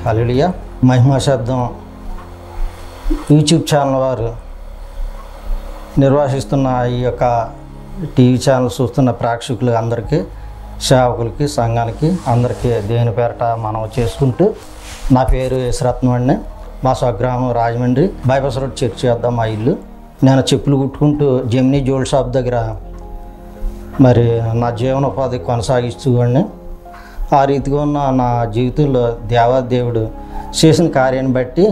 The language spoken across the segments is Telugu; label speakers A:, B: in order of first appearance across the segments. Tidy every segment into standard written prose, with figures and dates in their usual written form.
A: హల్లెలూయా. మహిమా శబ్దం యూట్యూబ్ ఛానల్ వారు నిర్వహిస్తున్న ఈ యొక్క టీవీ ఛానల్ చూస్తున్న ప్రేక్షకులు అందరికీ, సేవకులకి, సంఘానికి అందరికీ దేవుని పేరట మనవి చేసుకుంటూ, నా పేరు యశ్రత్నం అండి. మా స్వగ్రామం రాజమండ్రి బైపాస్ రోడ్ చర్చి వద్ద మా ఇల్లు. నేను చెప్పులు కుట్టుకుంటూ జెమినీ జ్యువెల్ షాప్ దగ్గర మరి నా జీవనోపాధి కొనసాగిస్తూ అండి. ఆ రీతిగా ఉన్న నా జీవితంలో దేవాదేవుడు చేసిన కార్యాన్ని బట్టి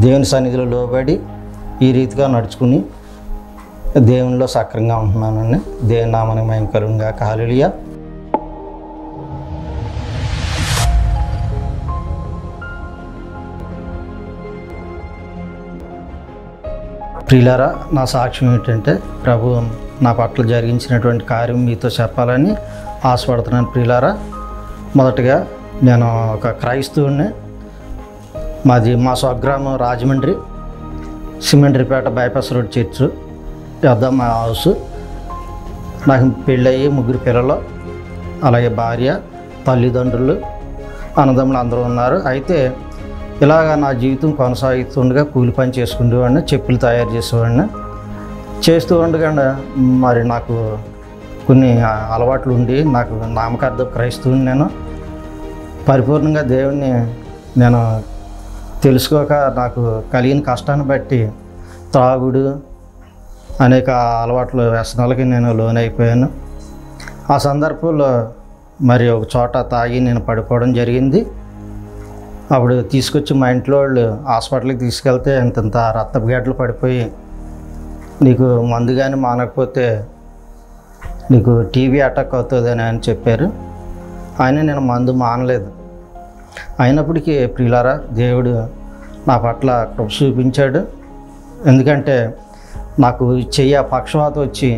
A: దేవుని సన్నిధిలో లోబడి ఈ రీతిగా నడుచుకుని దేవునిలో సక్రంగా ఉంటున్నానండి. దేవుని నామానికి మహిమ కలుగును గాక. హల్లెలూయా. ప్రియులారా, నా సాక్ష్యం ఏంటంటే, ప్రభు నా పట్ల జరిగించినటువంటి కార్యం మీతో చెప్పాలని ఆశపడుతున్నాను. ప్రియులారా, మొదటగా నేను ఒక క్రైస్తవుని. మా స్వగ్రామం రాజమండ్రి సిమెంట్రీపేట బైపాస్ రోడ్ చర్చ్ వద్ద మా హౌస్. నాకు పెళ్ళయ్యి 3 పిల్లలు, అలాగే భార్య, తల్లిదండ్రులు, అన్నదమ్ములు అందరూ ఉన్నారు. అయితే ఇలాగా నా జీవితం కొనసాగుతుండగా కూలి పని చేసుకునేవాడిని, చెప్పులు తయారు చేసేవాడిని. చేస్తూ ఉండగా మరి నాకు కొన్ని అలవాట్లు ఉండి, నాకు నామకార్థ క్రైస్తవుని నేను పరిపూర్ణంగా దేవుణ్ణి నేను తెలుసుకోక నాకు కలిగిన కష్టాన్ని బట్టి త్రాగుడు, అనేక అలవాట్లు, వ్యసనాలకి నేను లోనైపోయాను. ఆ సందర్భంలో మరి ఒక చోట తాగి నేను పడిపోవడం జరిగింది. అప్పుడు తీసుకొచ్చి మా ఇంట్లో వాళ్ళు హాస్పిటల్కి తీసుకెళ్తే ఇంత రక్తపు గడ్డలు పడిపోయి, నీకు మందు కానీ మానకపోతే నీకు టీబీ అటాక్ అవుతుందని అని చెప్పారు. అయినా నేను మందు మానలేదు. అయినప్పటికీ ప్రియులారా, దేవుడు నా పట్ల కృప చూపించాడు. ఎందుకంటే నాకు పక్షవాతం వచ్చి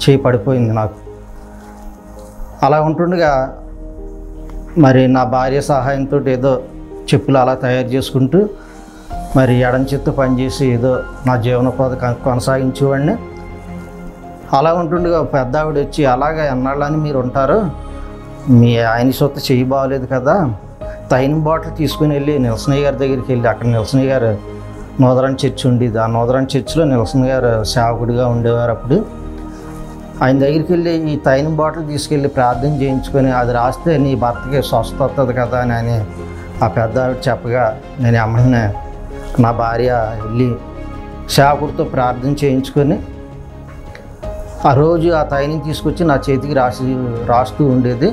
A: చెయ్యి పడిపోయింది నాకు. అలా ఉంటుండగా మరి నా భార్య సహాయంతో ఏదో చెప్పులు అలా తయారు చేసుకుంటూ మరి ఎడంచేత్తో పనిచేసి ఏదో నా జీవనోపాధి కొనసాగించేవాడిని. అలా ఉంటుండగా పెద్ద ఆవిడ వచ్చి, అలాగా ఎన్నాళ్ళని మీరు ఉంటారు, మీ ఆయన సొత్తు చెయ్యి బాగలేదు కదా, తైన బాటిల్ తీసుకుని వెళ్ళి నిల్సనయ్య గారి దగ్గరికి వెళ్ళి, అక్కడ నిల్సనయ్య గారు నూదరాన్ చర్చ్ ఉండేది. ఆ నూదరాన్ చర్చిలో నిల్సన్ గారు సేవకుడిగా ఉండేవారు. అప్పుడు ఆయన దగ్గరికి వెళ్ళి ఈ తైన బాటిల్ తీసుకెళ్ళి ప్రార్థన చేయించుకొని అది రాస్తే నీ భర్తకి స్వస్థత వస్తుంది కదా అని ఆ పెద్ద ఆవిడ చెప్పగా, నేను అమ్మనే నా భార్య వెళ్ళి సేవకుడితో ప్రార్థన చేయించుకొని ఆ రోజు ఆ తైని తీసుకొచ్చి నా చేతికి రాస్తూ ఉండేది.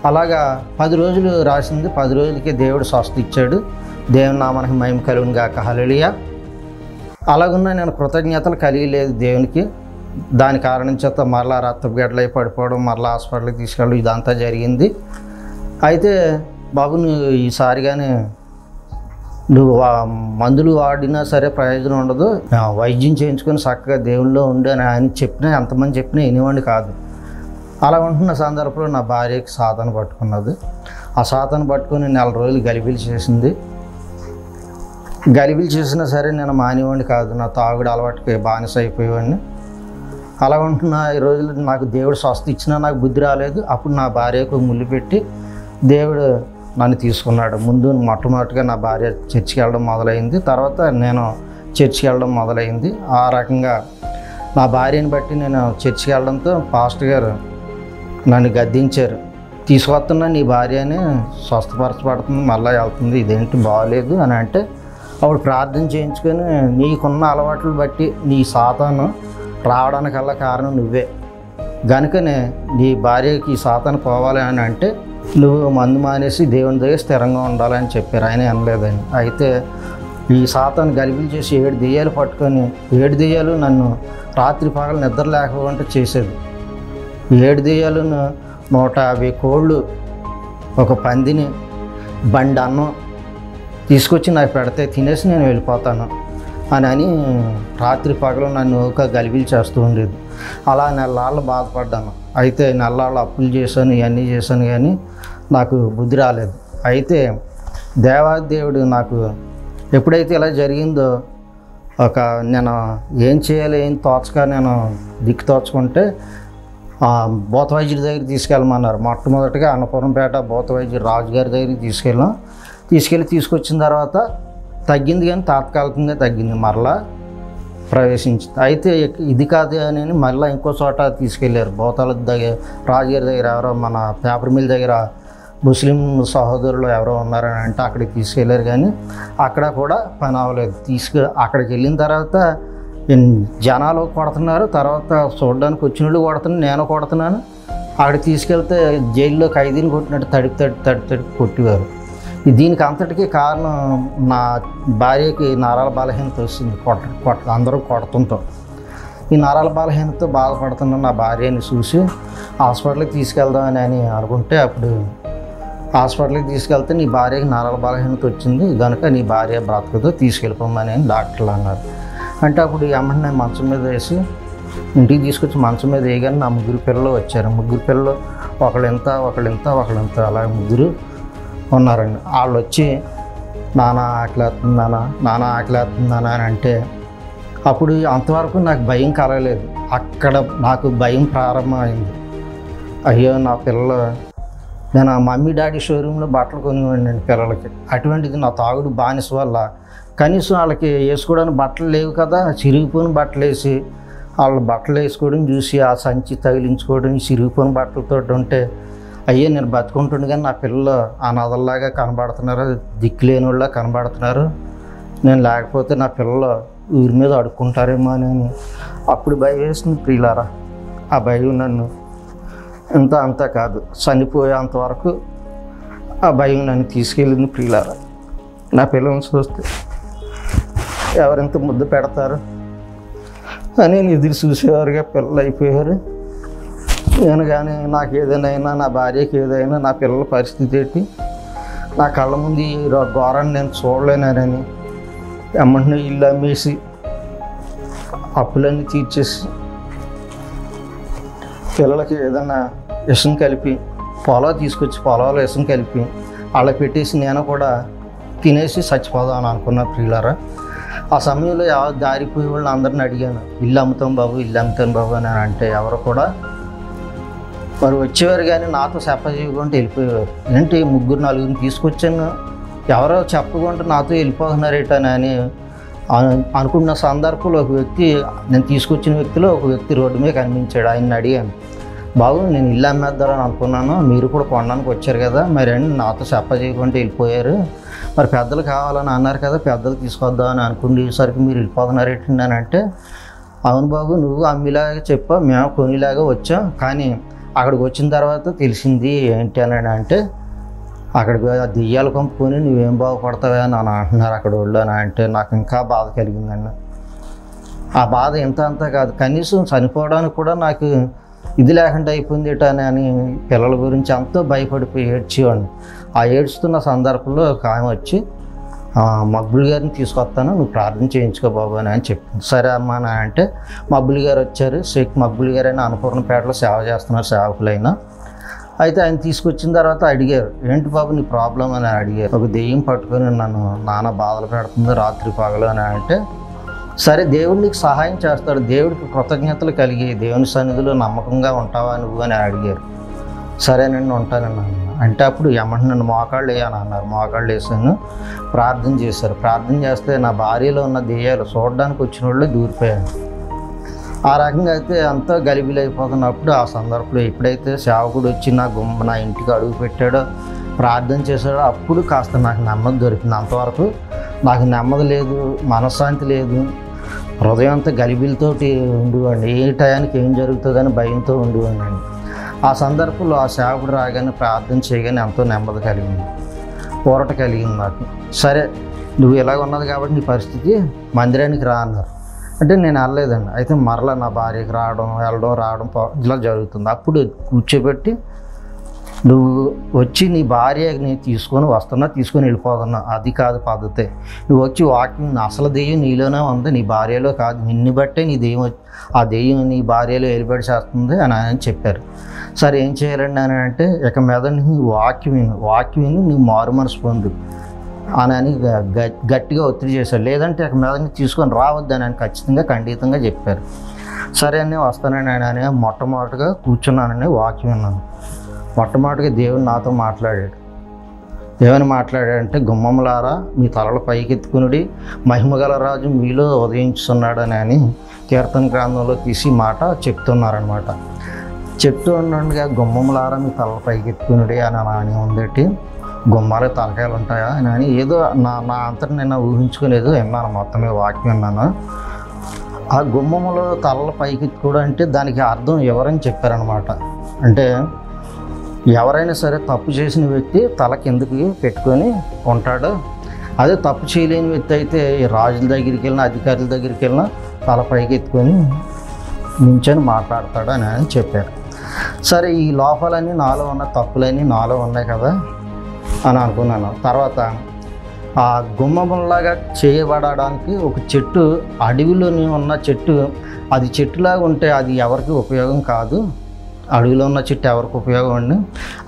A: అలాగా 10 రోజులు రాసింది. 10 రోజులకే దేవుడు స్వస్థ ఇచ్చాడు. దేవుని నామానికి మహిమ కలుగును గాక. హల్లెలూయా. అలాగున్నా నేను కృతజ్ఞతలు కలిగి లేదు దేవునికి. దాని కారణం చేత మరలా రక్తపు గడ్డలై పడిపోవడం, మరలా హాస్పిటల్కి తీసుకెళ్ళడం, ఇదంతా జరిగింది. అయితే బాబు, నువ్వు ఈసారిగానే నువ్వు మందులు వాడినా సరే ప్రయోజనం ఉండదు, వైద్యం చేయించుకొని చక్కగా దేవుల్లో ఉండి అని ఆయన చెప్పినా, ఎంతమంది చెప్పినా వినేవాడిని కాదు. అలా ఉంటున్న సందర్భంలో నా భార్యకి సాతాను పట్టుకున్నది. ఆ సాతాను పట్టుకొని 4 రోజులు గలిబిలి చేసింది. గలిబిలి చేసినా సరే నేను మానేవాడిని కాదు. నా తాగుడు అలవాటుకి బానిస అయిపోయేవాడిని. అలా ఉంటున్న ఈ రోజులు నాకు దేవుడు స్వస్థ ఇచ్చినా నాకు బుద్ధి రాలేదు. అప్పుడు నా భార్యకు ముళ్ళు పెట్టి దేవుడు నన్ను తీసుకున్నాడు. ముందు మొట్టమొదటిగా నా భార్య చర్చికి వెళ్ళడం మొదలైంది. తర్వాత నేను చర్చికి వెళ్ళడం మొదలైంది. ఆ రకంగా నా భార్యని బట్టి నేను చర్చికి వెళ్ళడంతో పాస్టర్ గారు నన్ను గద్దించారు. తీసుకొస్తున్నా నీ భార్యని స్వస్థపరచబడుతుంది, మళ్ళీ వెళ్తుంది, ఇదేంటి బాగలేదు అని అంటే, అప్పుడు ప్రార్థన చేయించుకొని నీకున్న అలవాట్లు బట్టి నీ సాతాను రావడానికల్లా కారణం నువ్వే, కనుకనే నీ భార్యకి ఈ సాతాను పోవాలి అని అంటే నువ్వు మందు మానేసి దేవుని దగ్గర స్థిరంగా ఉండాలని చెప్పారు. ఆయన అనలేదని. అయితే ఈ సాతాను గలిబిలి చేసి 7 దెయ్యాలు పట్టుకొని, 7 దెయ్యాలు నన్ను రాత్రి పగలు నిద్ర లేకపోతే చేసేది. 7 దెయ్యాలను 150 కోళ్ళు, ఒక పందిని, బండి అన్నం తీసుకొచ్చి నాకు పెడితే తినేసి నేను వెళ్ళిపోతాను అని రాత్రి పగలు నన్ను ఒక గలిబిలి చేస్తూ ఉండేది. అలా నెలలాళ్ళు బాధపడ్డాను. అయితే నెలలాళ్ళు అప్పులు చేశాను, ఇవన్నీ చేశాను, కానీ నాకు బుద్ధి రాలేదు. అయితే దేవాదేవుడు నాకు ఎప్పుడైతే ఇలా జరిగిందో, నేను ఏం చేయాలి ఏం తోచక నేను దిక్కు తోచుకుంటే భూత వైద్యుడి దగ్గరికి తీసుకెళ్ళమన్నారు. మొట్టమొదటిగా అన్నపూర్ణపేట భూత వైద్యుడు రాజుగారి దగ్గరికి తీసుకొచ్చిన తర్వాత తగ్గింది, కానీ తాత్కాలికంగా తగ్గింది. మరలా ప్రవేశించింది. అయితే ఇది కాదు అని మళ్ళీ ఇంకో చోట తీసుకెళ్ళారు. భూతాల దగ్గర రాజుగారి దగ్గర ఎవరో మన పేపర్ మిల్ దగ్గర ముస్లిం సహోదరులు ఎవరో ఉన్నారని అంటే అక్కడికి తీసుకెళ్ళారు, కానీ అక్కడ కూడా పని అవ్వలేదు. అక్కడికి వెళ్ళిన తర్వాత జనాలు కొడుతున్నారు, తర్వాత చూడడానికి వచ్చిన వాళ్ళు కొడుతున్నారు, నేను కొడుతున్నాను. అక్కడికి తీసుకెళ్తే జైల్లో ఖైదీని కొట్టినట్టు తడిపి కొట్టేవారు. దీనికి అంతటికీ కారణం నా భార్యకి నరాల బలహీనత వస్తుంది. అందరూ కొడుతుంటాం. ఈ నరాల బలహీనతతో బాధపడుతున్న నా భార్యని చూసి హాస్పిటల్కి తీసుకెళ్దామని అనుకుంటే, అప్పుడు హాస్పిటల్కి తీసుకెళ్తే నీ భార్యకి నరాల బలహీనత వచ్చింది కనుక నీ భార్య బ్రతకతో తీసుకెళ్ళిపోమని డాక్టర్లు అన్నారు. అంటే అప్పుడు ఏమంటే మంచం మీద వేసి ఇంటికి తీసుకొచ్చి మంచం మీద వేయగానే నా 3 పిల్లలు వచ్చారు. 3 పిల్లలు ఒకళ్ళింత అలా 3 ఉన్నారండి. వాళ్ళు వచ్చి నాన్న ఆకలేస్తుందానా అని అంటే అప్పుడు అంతవరకు నాకు భయం కలగలేదు. అక్కడ నాకు భయం ప్రారంభమైంది. అయ్యో నా పిల్లలు, నేను మమ్మీ డాడీ షోరూంలో బట్టలు కొనివ్వండి పిల్లలకి. అటువంటిది నా తాగుడు బానిస వల్ల కనీసం వాళ్ళకి వేసుకోవడానికి బట్టలు లేవు కదా, చిరిగిపోయిన బట్టలు వేసి వాళ్ళు బట్టలు వేసుకోవడం చూసి ఆ సంచి తగిలించుకోవడం చిరిగిపోయిన బట్టలతో ఉంటే అయ్యే నేను బతుకుంటుండే, కానీ నా పిల్లలు అనాథల్లాగా కనబడుతున్నారు, దిక్కులేని వాళ్ళ కనబడుతున్నారు. నేను లేకపోతే నా పిల్లలు ఊరి మీద అడుక్కుంటారేమో అని అప్పుడు భయం వేసింది ప్రియులారా. ఆ భయం నన్ను అంతా కాదు, చనిపోయేంత వరకు ఆ భయం నన్ను తీసుకెళ్ళింది ప్రియులారా. నా పిల్లల్ని చూస్తే ఎవరెంత ముద్దు పెడతారు అని నేను ఎదురు చూసేవారుగా పిల్లలు అయిపోయారు. నేను కానీ నాకు ఏదైనా, నా భార్యకి ఏదైనా, నా పిల్లల పరిస్థితి ఏంటి, నా కళ్ళ ముందు ఈ ఘోరాన్ని నేను చూడలేనని ఎమ్మంటే ఇల్లు అమ్మేసి అప్పులన్నీ తీర్చేసి పిల్లలకి ఏదైనా విషం కలిపి పొలంలో విషం కలిపి అలా పెట్టేసి నేను కూడా తినేసి చచ్చిపోదామని అనుకున్నా ప్రియులారా. ఆ సమయంలో దారిపోయే వాళ్ళని అందరిని అడిగాను, ఇల్లు అమ్ముతాం బాబు అని అంటే ఎవరు కూడా మరి వచ్చేవారు, కానీ నాతో చెప్పకుండా వెళ్ళిపోయేవారు. ఏంటి 3-4 తీసుకొచ్చాను, ఎవరో చెప్పకుండా నాతో వెళ్ళిపోతున్నారేటని అనుకున్న సందర్భంలో ఒక వ్యక్తి, నేను తీసుకొచ్చిన వ్యక్తిలో ఒక వ్యక్తి రోడ్డు మీద కనిపించాడు. ఆయన్ని అడిగాను, బాబు నేను ఇల్లు అమ్మేద్దామని అనుకున్నాను, మీరు కూడా కొనడానికి వచ్చారు కదా, మరి నాతో చెప్పకుండా వెళ్ళిపోయారు, మరి పెద్దలు కావాలని అన్నారు కదా, పెద్దలు తీసుకొద్దామని అనుకునేసరికి మీరు వెళ్ళిపోతున్నారు ఏంటండి అని అంటే, అవును బాబు నువ్వు అమ్మిలాగా చెప్పావు, మేము కొనిలాగా వచ్చాం, కానీ అక్కడికి వచ్చిన తర్వాత తెలిసింది ఏంటి అని అంటే, అక్కడికి దెయ్యాలు పంపుకొని నువ్వేం బాగుపడతావా అని అంటున్నారు అక్కడ వాళ్ళు అని అంటే నాకు ఇంకా బాధ కలిగిందండి. ఆ బాధ అంతా కాదు, కనీసం చనిపోవడానికి కూడా నాకు ఇది లేకుండా అయిపోయింది అని పిల్లల గురించి ఎంతో భయపడిపోయి ఏడ్చేవాడిని. ఆ ఏడ్చుతున్న సందర్భంలో ఒక ఆమె వచ్చి మబ్బులు గారిని తీసుకొస్తాను, నువ్వు ప్రార్థన చేయించుకో బాబు అని చెప్పింది. సరే అమ్మా అని అంటే మబ్బులు గారు వచ్చారు. షేక్ మబ్బులు గారు అయినా అన్నపూర్ణపేటలో సేవ చేస్తున్నారు, సేవకులైనా. అయితే ఆయన తీసుకొచ్చిన తర్వాత అడిగారు, ఏంటి బాబు నీ ప్రాబ్లం అని అడిగారు. ఒక దెయ్యం పట్టుకొని నన్ను నాన్న బాధలు పెడుతుంది రాత్రి పగలు అని అంటే, సరే దేవుడు నీకు సహాయం చేస్తాడు, దేవుడికి కృతజ్ఞతలు కలిగి దేవుని సన్నిధిలో నమ్మకంగా ఉంటావా నువ్వు అని అడిగారు. సరేనండి ఉంటానన్నా అంటే అప్పుడు ఏమంటే నన్ను మోకాళ్ళు వేయని అన్నారు. మోకాళ్ళు వేసాను, ప్రార్థన చేశారు. ప్రార్థన చేస్తే నా భార్యలో ఉన్న దెయ్యాలు చూడడానికి వచ్చిన వాళ్ళు దూరిపోయాను. ఆ రకంగా అయితే అంతా గలిబిలైపోతున్నప్పుడు ఆ సందర్భంలో ఎప్పుడైతే సేవకుడు వచ్చి నా ఇంటికి అడుగు పెట్టాడో, ప్రార్థన చేశాడో, అప్పుడు కాస్త నాకు నెమ్మది దొరికింది. అంతవరకు నాకు నెమ్మది లేదు, మనశ్శాంతి లేదు, హృదయం అంతా గలిబిలతోటి ఉండేవాడిని. ఏ టయానికి ఏం జరుగుతుందని భయంతో ఉండేవాడిని. ఆ సందర్భంలో ఆ సేవకుడు రాగానే ప్రార్థన చేయగానే ఎంతో నెమ్మది కలిగింది, ఊరట కలిగింది నాకు. సరే నువ్వు ఇలాగ ఉన్నది కాబట్టి నీ పరిస్థితి మందిరానికి రా అన్నారు. అంటే నేను వెళ్ళలేదండి. అయితే మరలా నా భార్యకి వెళ్ళడం ఇలా జరుగుతుంది. అప్పుడు కూర్చోబెట్టి నువ్వు వచ్చి నీ భార్యని తీసుకొని వెళ్ళిపోతున్నా, అది కాదు పద్ధతి. నువ్వు వచ్చి వాకింగ్ అసలు దెయ్యం నీలోనే ఉంది, నీ భార్యలో కాదు, నిన్ను బట్టే నీ దెయ్యం ఆ దెయ్యం నీ భార్యలో ఏలుబడి చేస్తుంది అని ఆయన చెప్పారు. సరే ఏం చేయాలండి అని అంటే, ఇక మీద వాక్యం నువ్వు మారు మనసు పొందు అని గట్టిగా ఒత్తిడి చేశారు. లేదంటే ఇక మీద తీసుకొని రావద్దని ఆయన ఖచ్చితంగా ఖండితంగా చెప్పారు. సరే అని వస్తానండి అని మొట్టమొదటిగా కూర్చున్నానని వాక్యం విన్నాను. మొట్టమొదటిగా దేవుడు నాతో మాట్లాడాడు. ఏమని మాట్లాడాడంటే, గుమ్మములారా మీ తలలు పైకెత్తుకునుడి, మహిమగల రాజు మీలో ఉదయించుతున్నాడని అని కీర్తన గ్రంథంలో తీసి మాట చెప్తున్నారనమాట. చెప్తూ ఉండగా గుమ్మములారా మీ తలలు పైకెత్తుకునుడి అని ఉందేటి, గుమ్మాలే తలకాయలు ఉంటాయా అని ఏదో నా అంతటి నేను ఊహించుకునేది విన్నాను. మొత్తమే వాక్యం విన్నాను. ఆ గుమ్మములో తలలు పైకెత్తుకోవడం అంటే దానికి అర్థం ఎవరని చెప్పారనమాట. అంటే ఎవరైనా సరే తప్పు చేసిన వ్యక్తి తల కిందకి పెట్టుకొని ఉంటాడు. అదే తప్పు చేయలేని వ్యక్తి అయితే రాజుల దగ్గరికి వెళ్ళినా అధికారుల దగ్గరికి వెళ్ళినా తల పైకి ఎత్తుకొని నించొని మాట్లాడతాడు అని చెప్పారు. సరే, ఈ లోపాలన్నీ నాలో ఉన్న తప్పులన్నీ నాలో ఉన్నాయి కదా అని అనుకున్నాను. తర్వాత ఆ గుమ్మములాగా చేయబడడానికి ఒక చెట్టు, అడవిలోని ఉన్న చెట్టు, అది చెట్టులాగా ఉంటే అది ఎవరికి ఉపయోగం కాదు. అడవిలో ఉన్న చెట్టు ఎవరికి ఉపయోగం అండి?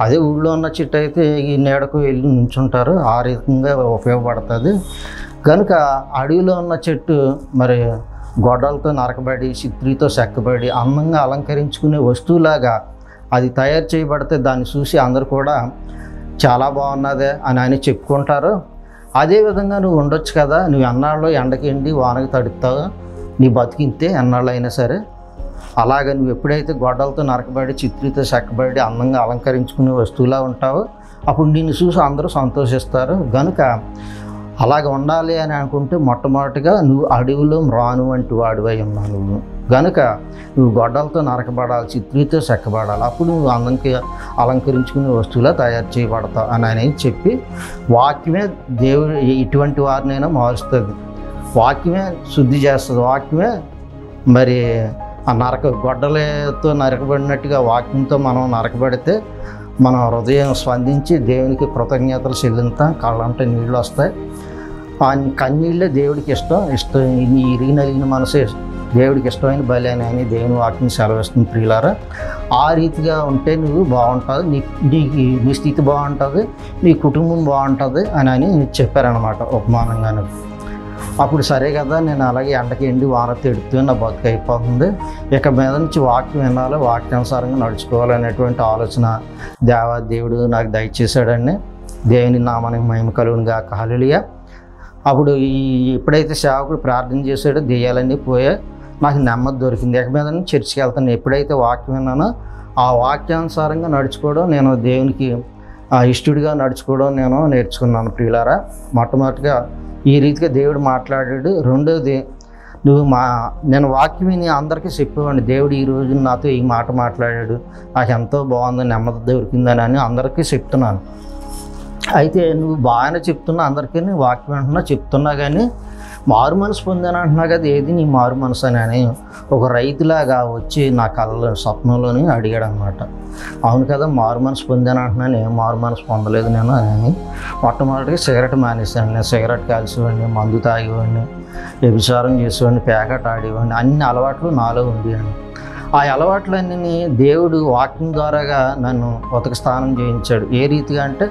A: అదే ఊళ్ళో ఉన్న చెట్టు అయితే ఈ నీడకు వెళ్ళి నుంచుంటారు, ఆ రకంగా ఉపయోగపడుతుంది. కనుక అడవిలో ఉన్న చెట్టు మరి గొడ్డలతో నరకబడి, చిత్రీతో చెక్కబడి, అందంగా అలంకరించుకునే వస్తువులాగా అది తయారు చేయబడితే దాన్ని చూసి అందరు కూడా చాలా బాగున్నదే అని చెప్పుకుంటారు. అదేవిధంగా నువ్వు ఉండొచ్చు కదా, నువ్వు ఎన్నాళ్ళు ఎండకి ఎండి వానకి తడుపుతావు, నీ బతికింతే ఎన్నాళ్ళు అయినా సరే. అలాగే నువ్వు ఎప్పుడైతే గొడ్డలతో నరకబడి, చిత్రీతో చెక్కబడి, అందంగా అలంకరించుకునే వస్తువులా ఉంటావో అప్పుడు నిన్ను చూసి అందరూ సంతోషిస్తారు. కనుక అలాగ ఉండాలి అని అనుకుంటే మొట్టమొదటిగా నువ్వు అడవిలో మ్రాను వంటి వాడివై ఉన్నావు. నువ్వు కనుక నువ్వు గొడ్డలతో నరకబడాలి, చిత్రీతో చెక్కబడాలి, అప్పుడు నువ్వు అందంగా అలంకరించుకునే వస్తువులా తయారు చేయబడతావు అని చెప్పి, వాక్యమే దేవుడు ఇటువంటి వారినైనా మారుస్తుంది, వాక్యమే శుద్ధి చేస్తుంది, వాక్యమే మరి ఆ గొడ్డలతో నరకబడినట్టుగా వాక్యంతో మనం నరకబడితే మన హృదయం స్పందించి దేవునికి కృతజ్ఞతలు చెల్లిస్తాం, కళ్ళంటే నీళ్ళు వస్తాయి. ఆ కన్నీళ్ళే దేవుడికి ఇష్టం. నీ ఇరిగిన మనసే దేవుడికి ఇష్టమైన బలి అని దేవుని వాక్యం సెలవిస్తుంది. ప్రియులారా, ఆ రీతిగా ఉంటే నువ్వు బాగుంటుంది, నీ స్థితి బాగుంటుంది, నీ కుటుంబం బాగుంటుంది అని చెప్పారనమాట ఉపమానంగానే. అప్పుడు సరే కదా, నేను అలాగే ఎండకి ఎండి వాన తిడుతూ నా బతుకు అయిపోతుంది, ఇక మీద నుంచి వాక్యం వినాలి, వాక్యానుసారంగా నడుచుకోవాలనేటువంటి ఆలోచన దేవుడు నాకు దయచేశాడండి. దేవుని నామానికి మహిమ కలుగును గాక. హల్లెలూయా. అప్పుడు ఎప్పుడైతే సేవకుడు ప్రార్థన చేశాడో దెయ్యాలన్నీ పోయా, నాకు నెమ్మది దొరికింది. ఇక మీద నుంచి చర్చికి వెళ్తాను. ఎప్పుడైతే వాక్యం విన్నానో ఆ వాక్యానుసారంగా నడుచుకోవడం, నేను దేవునికి ఇష్టడిగా నడుచుకోవడం నేను నేర్చుకున్నాను. ప్రియులారా, మొట్టమొదటిగా ఈ రీతిగా దేవుడు మాట్లాడాడు. రెండోది, నేను వాక్యం విని అందరికీ చెప్పేవాడిని, దేవుడు ఈరోజు నాతో ఈ మాట మాట్లాడాడు, నాకు ఎంతో బాగుంది, నెమ్మది దొరికిందని అని అందరికీ చెప్తున్నాను. అయితే నువ్వు బాగానే చెప్తున్నా, అందరికీ వాక్యం అంటున్నా చెప్తున్నా, కానీ మారు మనసు పొందాను అంటున్నా కదా, ఏది నీ మారు మనసు అని ఒక రైతులాగా వచ్చి నా కళ్ళ స్వప్నంలోని అడిగాడు అనమాట. అవును కదా, మారు మనసు పొందాను అంటున్నాను, ఏం మారు మనసు పొందలేదు నేను అని. మొట్టమొదటిగా సిగరెట్ మానేశాను. నేను సిగరెట్ కాల్చేవాడిని, మందు తాగేవాడిని, వ్యభిచారం చేసేవాడిని, పేకాట ఆడేవాడిని, అన్ని అలవాట్లు నాలో ఉండేవాడిని. ఆ అలవాట్లన్నీ దేవుడు వాక్యం ద్వారాగా నన్ను ఉతక స్నానం చేయించాడు. ఏ రీతిగా అంటే,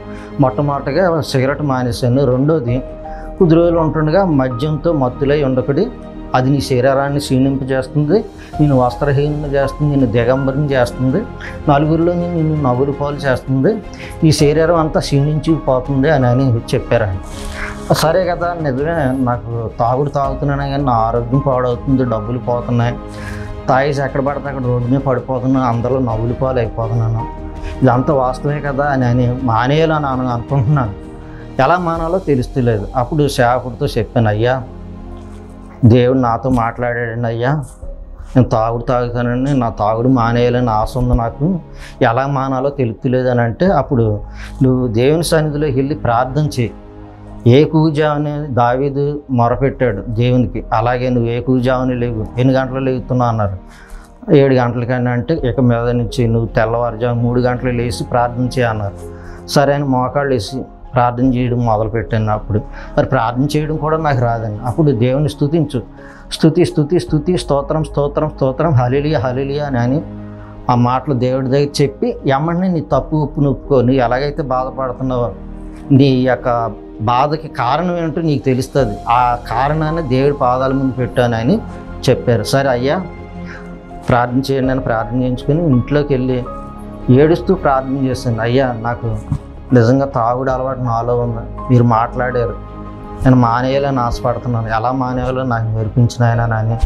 A: మొట్టమొదటిగా సిగరెట్ మానేశాను. రెండోది, కొద్ది రోజులు ఉంటుండగా మద్యంతో మత్తులై ఉండకూడదు, అది నీ శరీరాన్ని క్షీణింపజేస్తుంది, నేను వస్త్రహీనం చేస్తుంది, నేను దిగంబరం చేస్తుంది, నలుగురిలో నిన్ను నవ్వులు పాలు చేస్తుంది, నీ శరీరం అంతా క్షీణించిపోతుంది అని చెప్పారండి. సరే కదా, నిజమే, నాకు తాగుతున్నాను కానీ నా ఆరోగ్యం పాడవుతుంది, డబ్బులు పోతున్నాయి, తాగేసి ఎక్కడ పడితే అక్కడ రోడ్డు మీద పడిపోతున్నాను, అందరిలో నవ్వులు పాలు అయిపోతున్నాను, ఇదంతా వాస్తవమే కదా అని మానేయాలని అనుకుంటున్నాను. ఎలా మానాలో తెలుస్తలేదు. అప్పుడు సేవకుడితో చెప్పాను, అయ్యా దేవుడు నాతో మాట్లాడాడండి, అయ్యా నేను తాగుతానండి, నా తాగుడు మానేయాలని ఆశ ఉంది, నాకు ఎలా మానాలో తెలుస్తలేదు అని అంటే, అప్పుడు నువ్వు దేవుని సన్నిధిలోకి వెళ్ళి ప్రార్థన చేయి. ఏ కూజావని దావీదు మొరపెట్టాడు దేవునికి, అలాగే నువ్వు ఏ కూజావని లేవు, ఎన్ని గంటలు లేగుతున్నావు అన్నారు. 7 గంటలకన్నా అంటే, ఇక మీద నుంచి నువ్వు తెల్లవారుజాము 3 గంటలు లేచి ప్రార్థన చేయన్నారు. సరే అని మోకాళ్ళు వేసి ప్రార్థన చేయడం మొదలుపెట్టాను. అప్పుడు మరి ప్రార్థన చేయడం కూడా నాకు రాదండి. అప్పుడు దేవుని స్తుతించు, స్తుతి స్తుతి స్తుతి, స్తోత్రం స్తోత్రం స్తోత్రం, హల్లెలూయా హల్లెలూయా అని ఆ మాటలు దేవుడి దగ్గర చెప్పి, ఎమ్మడిని నీ తప్పు ఉప్పును ఒప్పుకో, నువ్వు ఎలాగైతే బాధపడుతున్నావో నీ యొక్క బాధకి కారణం ఏంటో నీకు తెలుస్తుంది, ఆ కారణాన్ని దేవుడి పాదాల ముందు పెట్టానని చెప్పారు. సరే అయ్యా, ప్రార్థన చేయండి అని ప్రార్థన చేయించుకొని ఇంట్లోకి వెళ్ళి ఏడుస్తూ ప్రార్థన చేశాను. అయ్యా, నాకు నిజంగా తాగుడు అలవాటు నాలో ఉంది, మీరు మాట్లాడారు, నేను మానేయాలని ఆశపడుతున్నాను, ఎలా మానేయాలో నాకు నేర్పించిన ఆయన అని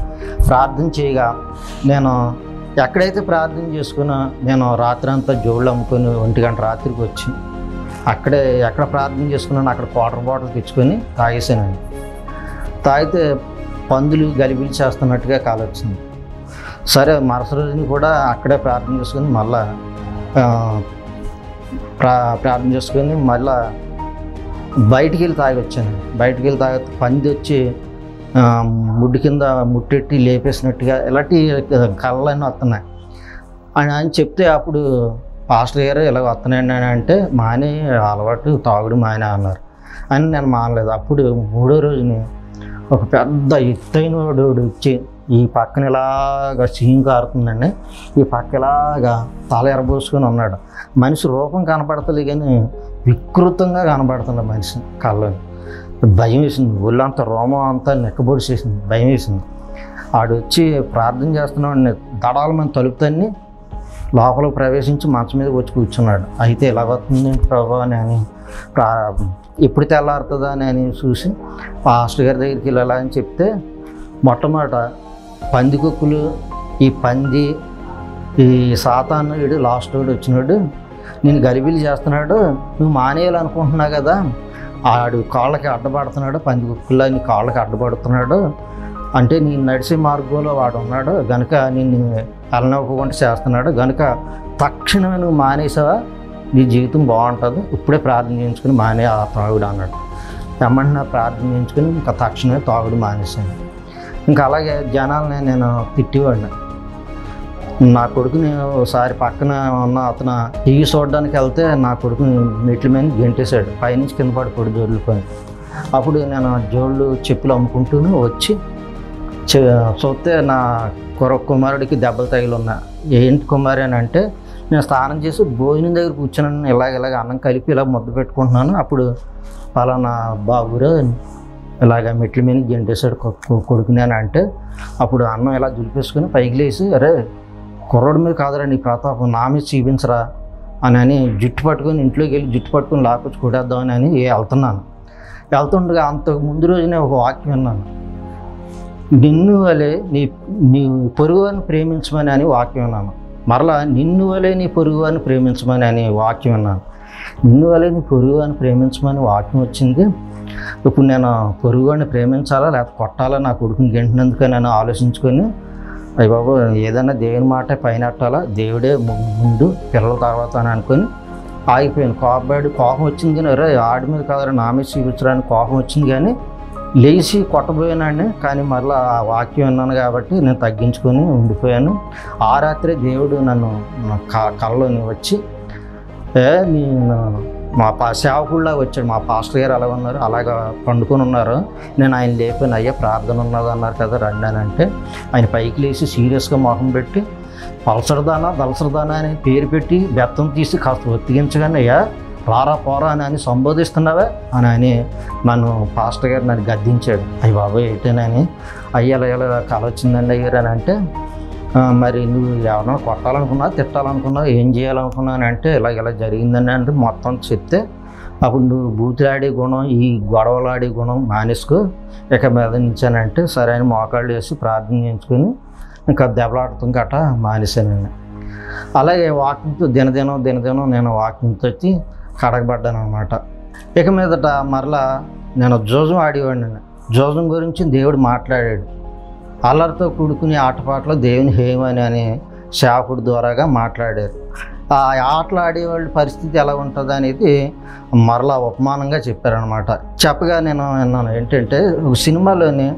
A: ప్రార్థన చేయగా, నేను ఎక్కడైతే ప్రార్థన చేసుకున్నా నేను రాత్రి అంతా జోళ్ళు అమ్ముకొని 1 గంట రాత్రికి వచ్చి అక్కడే ఎక్కడ ప్రార్థన చేసుకున్నాను అక్కడ వాటర్ బాటిల్ తెచ్చుకొని తాగేసానండి. తాగితే పందులు గలిబిలి చేస్తున్నట్టుగా కాలు వచ్చింది. సరే, మరుసటి రోజుని కూడా అక్కడే ప్రార్థన చేసుకొని మళ్ళా ప్రార్థన చేసుకొని మళ్ళా బయటికి వెళ్ళి తాగి వచ్చాను. బయటికి వెళ్ళి తాగి పంది వచ్చి ముడ్డు కింద ముట్టెట్టి లేపేసినట్టుగా ఇలాంటి కళ్ళన్నీ వస్తున్నాయి అని చెప్తే, అప్పుడు పాస్టర్ గారు ఇలా వస్తున్నాయండి అని అంటే, మానే అలవాటు తాగుడు మానే అన్నారు అని నేను మానలేదు. అప్పుడు 3వ రోజుని ఒక పెద్ద ఎత్తైన వాడు వచ్చి ఈ పక్కన ఇలాగా సీన్ కారుతుందండి, ఈ పక్క ఇలాగా తల ఎరబోసుకొని ఉన్నాడు. మనిషి రూపం కనపడతలే కానీ వికృతంగా కనపడుతుంది మనిషి కళ్ళని. భయం వేసింది, ఒళ్ళంతా రోమం అంతా నెక్కబొడిసేసింది, భయం వేసింది. ఆడు వచ్చి ప్రార్థన చేస్తున్నాడు, దడాల మన తలుపుతన్ని లోపలికి ప్రవేశించి మంచం మీద వచ్చి కూర్చున్నాడు. అయితే ఇలా వస్తుంది ప్రభు అని ఎప్పుడు తెల్లారుతుందా అని చూసి పాస్టర్ గారి దగ్గరికి వెళ్ళాలా అని చెప్తే, మొట్టమొదట పందికొక్కులు, ఈ పంది, ఈ సాతాను వీడు లాస్ట్ వాడు వచ్చినాడు, నేను గలిబిలి చేస్తున్నాడు, నువ్వు మానేయాలనుకుంటున్నావు కదా, ఆడు కాళ్ళకి అడ్డపడుతున్నాడు, పందికొక్కుల్లో నీ కాళ్ళకి అడ్డపడుతున్నాడు అంటే నీ నడిచే మార్గంలో వాడు ఉన్నాడు కనుక నిన్ను వెళ్ళనివ్వకుండా చేస్తున్నాడు కనుక తక్షణమే నువ్వు మానేసావా, నీ జీవితం బాగుంటుంది, ఇప్పుడే ప్రార్థన చేయించుకుని మానే ఆ తాగుడు అన్నాడు. వెంటనే ప్రార్థన చేయించుకుని ఇంకా తక్షణమే తాగుడు మానేసాను. ఇంకా అలాగే జనాలని నేను తిట్టేవాడిని. నా కొడుకుని ఒకసారి పక్కన ఉన్న అతను టీవీ చూడడానికి వెళ్తే నా కొడుకుని మెట్ల మీద గెంటేశాడు, పైనుంచి కింద పడి కొడు జోళ్ళుకొని. అప్పుడు నేను జోళ్ళు చెప్పులు అమ్ముకుంటూనే వచ్చి చూస్తే నా కుమారుడికి దెబ్బలు తగిలి ఉన్నా. ఏంటి కుమారి అని అంటే, నేను స్నానం చేసి భోజనం దగ్గర కూర్చున్నాను, ఇలాగ అన్నం కలిపి ఇలా ముద్ద పెట్టుకుంటున్నాను. అప్పుడు పలానా బాబురు ఇలాగ మెట్ల మీద గెంటేశాడు కొడుకుని అని అంటే, అప్పుడు అన్నం ఇలా దులిపేసుకుని పైకి లేచి, అరే కుర్రోడి మీద కాదురా నీ ప్రతాపం, నా మీద చూపించరా అని జుట్టు పట్టుకొని ఇంట్లోకి వెళ్ళి జుట్టు పట్టుకొని లాక్కొచ్చి కొట్టేద్దామని వెళ్తుండగా అంతకు ముందు రోజునే ఒక వాక్యం విన్నాను. నిన్ను వలే నీ పొరుగువారిని ప్రేమించమని అని వాక్యం విన్నాను. మరలా నిన్ను వలే నీ పొరుగువారిని ప్రేమించమని అని వాక్యం విన్నాను. నిన్ను వలే నీ పొరుగువారిని ప్రేమించమని వాక్యం వచ్చింది. ఇప్పుడు నేను పొరుగువాడిని ప్రేమించాలా లేకపోతే కొట్టాలా నా కొడుకుని గెంటినందుకు నేను ఆలోచించుకొని, అయ్య బాబు ఏదైనా దేవుని మాట పైన అట్టాలా, దేవుడే ముందు పిల్లల తర్వాత అని అనుకొని ఆగిపోయాను. కోపం వచ్చింది కానీ, అరే ఆడి మీద కాదరా నా మీద చూపించడానికి కోపం వచ్చింది కానీ లేచి కొట్టబోయానండి. కానీ మరలా ఆ వాక్యం విన్నాను కాబట్టి నేను తగ్గించుకొని ఉండిపోయాను. ఆ రాత్రి దేవుడు నన్ను కళ్ళలోని వచ్చి, నేను మా సేవకుల్లా వచ్చాడు. మా పాస్టర్ గారు అలా ఉన్నారు, అలాగా పండుకొని ఉన్నారు. నేను ఆయన లేపాను, అయ్యా ప్రార్థన ఉన్నది అన్నారు కదా రండి అని అంటే, ఆయన పైకి లేచి సీరియస్గా మొహం పెట్టి పలసరదానా దలసరదానా అని పేరు పెట్టి బెత్తం తీసి కాస్త ఒత్తిగించగానే, అయ్యా రారా పోరా అని సంబోధిస్తున్నావే అని నన్ను పాస్టర్ గారు నన్ను గద్దించాడు. అయ్యి బాబోయ్ ఏంటేనని, అయ్యాల కళ వచ్చిందండి అయ్యారు అని అంటే, మరి నువ్వు ఎవరైనా కొట్టాలనుకున్నా తిట్టాలనుకున్నా ఏం చేయాలనుకున్నా అని అంటే, ఇలా జరిగిందని అంటే మొత్తం చెప్తే, అప్పుడు నువ్వు బూతులాడే గుణం ఈ గొడవలాడే గుణం మానేసుకో ఇక మీద నుంచానంటే, సరే అని మోకాళ్ళు వేసి ప్రార్థన చేయించుకొని ఇంకా దెబ్బలాడటం గట్రా మానేశానండి. అలాగే వాకింగ్తో దినదినం నేను వాకింగ్తో వచ్చి కడగబడ్డాను అనమాట. ఇక మీదట మరలా నేను జోజం ఆడేవాడిని. జోజం గురించి దేవుడు మాట్లాడాడు. అల్లరితో కూడుకునే ఆటపాటలో దేవుని హేమని అని సేవకుడి ద్వారాగా మాట్లాడారు. ఆ ఆటలు ఆడేవాళ్ళ పరిస్థితి ఎలా ఉంటుంది అనేది మరలా ఉపమానంగా చెప్పారనమాట. చెప్పగా నేను విన్నాను ఏంటంటే, ఒక సినిమాలోని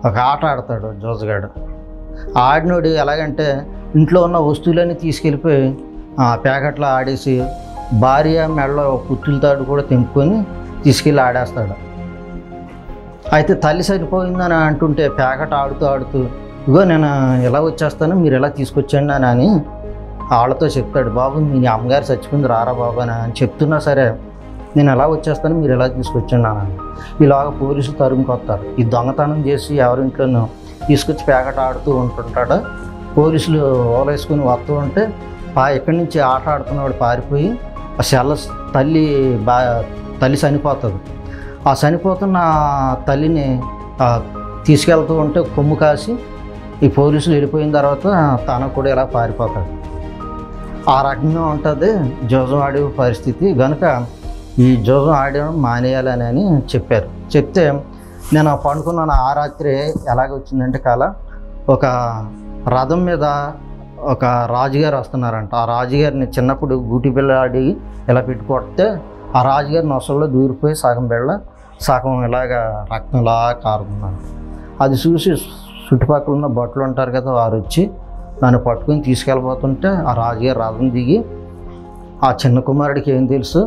A: ఒక ఆట ఆడతాడు జోజగాడు. ఆడినోడు ఎలాగంటే ఇంట్లో ఉన్న వస్తువులన్నీ తీసుకెళ్ళిపోయి ప్యాకెట్లో ఆడేసి భార్య మెడలో పుట్టుల తాడు కూడా తెంపుకొని తీసుకెళ్ళి ఆడేస్తాడు. అయితే తల్లి సరిపోయిందని అంటుంటే ప్యాకెట్ ఆడుతూ ఇగో నేను ఎలా వచ్చేస్తాను మీరు ఎలా తీసుకొచ్చండి అని వాళ్ళతో చెప్తాడు. బాబు మీ అమ్మగారు చచ్చిపోయింది రారా బాబు అని చెప్తున్నా సరే నేను ఎలా వచ్చేస్తాను మీరు ఎలా తీసుకొచ్చండి అని. ఇలాగ పోలీసులు తరుముకొస్తారు. ఈ దొంగతనం చేసి ఎవరింట్లోనూ తీసుకొచ్చి ప్యాకెట్ ఆడుతూ ఉంటుంటాడో పోలీసులు ఓలేసుకుని వస్తూ ఉంటే ఎక్కడి నుంచి ఆట ఆడుతున్నవాడు పారిపోయి ఆ తల్లి చనిపోతుంది. ఆ చనిపోతున్న తల్లిని తీసుకెళ్తూ ఉంటే కొమ్ము కాసి ఈ పోలీసులు వెళ్ళిపోయిన తర్వాత తనకు కూడా ఇలా పారిపోతాడు. ఆ రకంగా ఉంటుంది జూజం ఆడే పరిస్థితి. కనుక ఈ జూజం ఆడడం మానేయాలని చెప్పారు. చెప్తే నేను పండుకున్నాను. ఆ రాత్రి ఎలాగ వచ్చిందంటే ఒక రథం మీద ఒక రాజుగారు వస్తున్నారంట. ఆ రాజుగారిని చిన్నప్పుడు గూటి బిళ్ళ ఆడి ఇలా పెట్టుకొడితే ఆ రాజుగారి నొసల్లో దూరిపోయి సగం ఇలాగా రక్తంలా కారుతున్నాను. అది చూసి చుట్టుపక్కల ఉన్న బట్టలు ఉంటారు కదా, వారు వచ్చి నన్ను పట్టుకొని తీసుకెళ్ళిపోతుంటే ఆ రాజుగారు రథం దిగి ఆ చిన్న కుమారుడికి ఏం తెలుసు,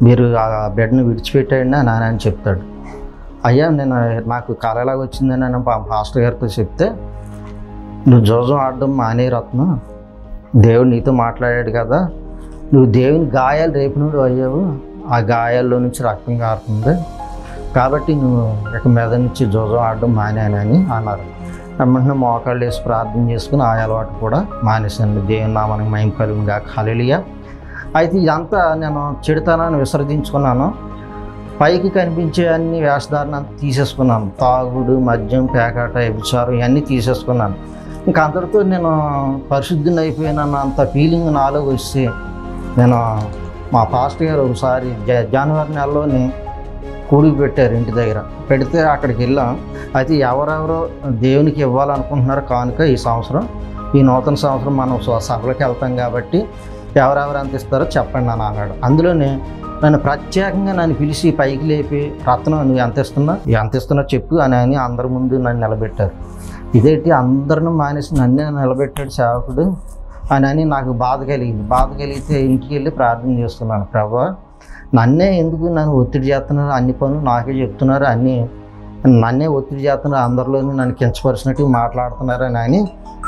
A: మీరు ఆ బెడ్ని విడిచిపెట్టండి అని చెప్తాడు. అయ్యా నాకు కళ ఎలాగ వచ్చిందని నేను పాస్టర్ గారితో చెప్తే, నువ్వు జూజం ఆడడం మానే రత్నం, దేవుడు నీతో మాట్లాడాడు కదా, నువ్వు దేవుని గాయాలు రేపినోడు అయ్యావు, ఆ గాయాల్లో నుంచి రక్తం కారుతుంది, కాబట్టి నువ్వు ఇక మీద నుంచి జూజం ఆడడం మానేనని అన్నారు. వెంటనే మోకాళ్ళు వేసి ప్రార్థన చేసుకుని ఆ అలవాటు కూడా మానేశాను. దేవుని నామానికి మహిమ కలుగునుగా. హల్లెలూయా. అయితే ఇదంతా నేను చెడుతనాన్ని విసర్జించుకున్నాను. పైకి కనిపించే అన్ని వేషధారణ తీసేసుకున్నాను. తాగుడు, మద్యం, పేకాట, వ్యభిచారం ఇవన్నీ తీసేసుకున్నాను. ఇంకా అందరితో నేను పరిశుద్ధిని అయిపోయినాను అంత ఫీలింగ్ నాలో వచ్చి నేను మా పాస్టర్ గారు ఒకసారి జనవరి నెలలోని కూడికి పెట్టారు ఇంటి దగ్గర. పెడితే అక్కడికి వెళ్ళాం. అయితే ఎవరెవరో దేవునికి ఇవ్వాలనుకుంటున్నారో కానుక ఈ సంవత్సరం, ఈ నూతన సంవత్సరం మనం సభలకు వెళ్తాం కాబట్టి ఎవరెవరు ఎంత ఇస్తారో చెప్పండి అని అన్నాడు. అందులోనే నన్ను ప్రత్యేకంగా నన్ను పిలిచి పైకి లేపి, రత్నం నువ్వు ఎంత ఇస్తున్నావు చెప్పు అని అందరి ముందు నన్ను నిలబెట్టారు. ఇదేంటి అందరిని మానేసి నన్నే నిలబెట్టాడు సేవకుడు అని నాకు బాధ కలిగితే ఇంటికి వెళ్ళి ప్రార్థన చేస్తున్నాను. ప్రభువా, నన్నే ఎందుకు నన్ను ఒత్తిడి చేస్తున్నారు, అన్ని పనులు నాకే చెప్తున్నారు, నన్నే ఒత్తిడి చేస్తున్నారు, అందరిలోనూ నన్ను కించపరిచినట్టు మాట్లాడుతున్నారు అని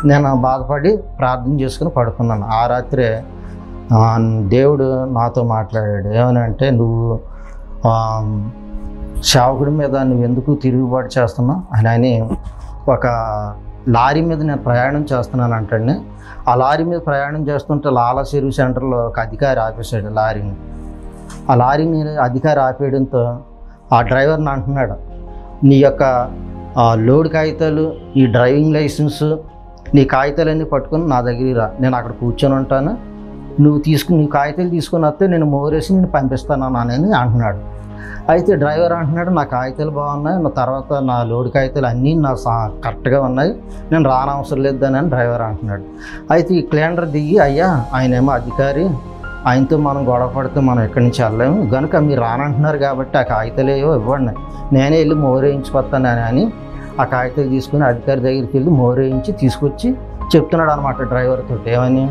A: నేను బాధపడి ప్రార్థన చేసుకుని పడుకున్నాను. ఆ రాత్రే దేవుడు నాతో మాట్లాడాడు. ఏమనంటే, నువ్వు సేవకుడి మీద నువ్వు ఎందుకు తిరుగుబాటు చేస్తున్నావు అని ఒక లారీ మీద నేను ప్రయాణం చేస్తున్నాను అంటండి. ఆ లారీ మీద ప్రయాణం చేస్తుంటే లాలా చెరువు సెంటర్లో ఒక అధికారి ఆపేశాడు లారీని. ఆ లారీని అధికారి ఆపేయడంతో ఆ డ్రైవర్ని అంటున్నాడు, నీ యొక్క లోడ్ కాగితాలు, ఈ డ్రైవింగ్ లైసెన్సు, నీ కాగితాలన్నీ పట్టుకొని నా దగ్గర రా, నేను అక్కడ కూర్చొని ఉంటాను, నీ కాగితాలు తీసుకొని వస్తే నేను మోరేసి నేను పంపిస్తాను అని అంటున్నాడు. అయితే డ్రైవర్ అంటున్నాడు, నా కాగితాలు బాగున్నాయి, నా తర్వాత నా లోడ్ కాగితాలు అన్నీ కరెక్ట్గా ఉన్నాయి, నేను రానవసరం లేదని డ్రైవర్ అంటున్నాడు. అయితే ఈ క్లీనర్ దిగి, అయ్యా ఆయనేమో అధికారి, ఆయనతో మనం గొడవ పడితే మనం ఎక్కడి నుంచి వెళ్ళలేము, కనుక మీరు రానంటున్నారు కాబట్టి ఆ కాగితాలు ఏవో ఇవ్వండి, నేనే వెళ్ళి మోరేయించుకొస్తాను అని ఆ కాగితాలు తీసుకుని అధికారి దగ్గరికి వెళ్ళి మోరేయించి తీసుకొచ్చి చెప్తున్నాడు అనమాట డ్రైవర్ తోటి. ఏమని,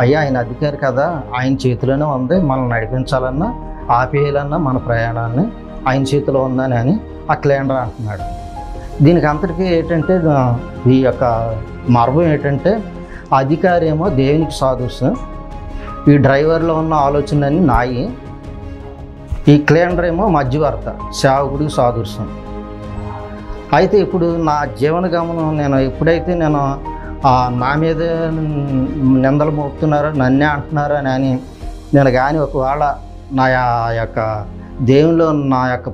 A: అయ్యా ఆయన అధికారి కదా, ఆయన చేతిలోనే ఉంది, మనం నడిపించాలన్నా ఆపేయాలన్నా మన ప్రయాణాన్ని ఆయన చేతిలో ఉందని అని ఆ క్లీనర్ అంటున్నాడు. దీనికి అంతటికీ ఏంటంటే, ఈ యొక్క మర్మం ఏంటంటే, అధికారి ఏమో దేవునికి సాదృశ్యం, ఈ డ్రైవర్లో ఉన్న ఆలోచనలన్నీ నాయి, ఈ క్లీనర్ ఏమో మధ్యవర్త, సేవకుడికి సాదృశ్యం. అయితే ఇప్పుడు నా జీవన గమనం, నేను ఎప్పుడైతే నేను నా మీద నిందలు మోపుతున్నారో, నన్నే అంటున్నారో అని నేను కానీ ఒకవేళ నా యొక్క దేవునిలో నా యొక్క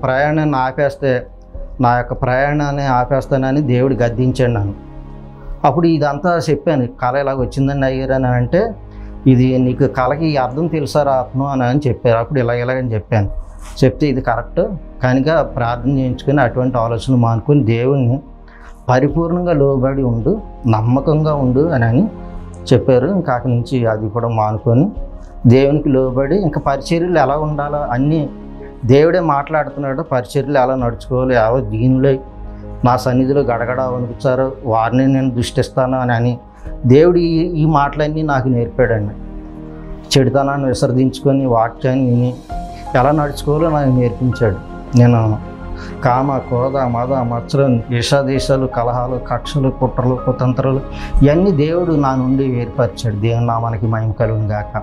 A: ప్రయాణాన్ని ఆపేస్తానని దేవుడు గద్దించాడు నన్ను. అప్పుడు ఇదంతా చెప్పాను, కళ ఇలాగ వచ్చిందండి అయ్యారు అని అంటే, ఇది నీకు కళకి అర్థం తెలుసా ఆత్మ అని చెప్పారు. అప్పుడు ఇలాగని చెప్పాను. చెప్తే ఇది కరెక్ట్, కనుక ప్రార్థన చేయించుకొని అటువంటి ఆలోచనలు మానుకొని దేవుణ్ణి పరిపూర్ణంగా లోబడి ఉండు, నమ్మకంగా ఉండు అని చెప్పారు. ఇంకా అక్కడి నుంచి అది కూడా మానుకొని దేవునికి లోబడి ఇంకా పరిచర్యలు ఎలా ఉండాలో అన్నీ దేవుడే మాట్లాడుతున్నాడు. పరిచర్యలు ఎలా నడుచుకోవాలి, ఎవరు దీనిలో నా సన్నిధిలో గడగడ వణుకుతారో వారిని నేను దృష్టిస్తాను అని దేవుడు ఈ మాటలన్నీ నాకు నేర్పాడండి. చెడుతనాన్ని విసర్జించుకొని వాక్యాన్ని విని ఎలా నడుచుకోవాలో నాకు నేర్పించాడు. నేను కామ, క్రోధ, మద, మత్సరం, ఈషాదేశాలు, కలహాలు, కక్షలు, కుట్రలు, కుతంత్రాలు ఇవన్నీ దేవుడు నా నుండి వేరుపరిచాడు. దేవుని నామానికి మహిమ కలుగును గాక.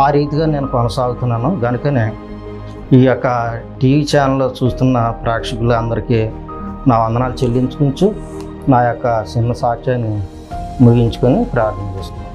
A: ఆ రీతిగా నేను కొనసాగుతున్నాను. కనుకనే ఈ యొక్క టీవీ ఛానల్లో చూస్తున్న ప్రేక్షకులు అందరికీ నా వందనాలు చెల్లించుకుంటూ నా యొక్క చిన్న సాక్ష్యాన్ని ముగించుకొని ప్రార్థన చేస్తాం.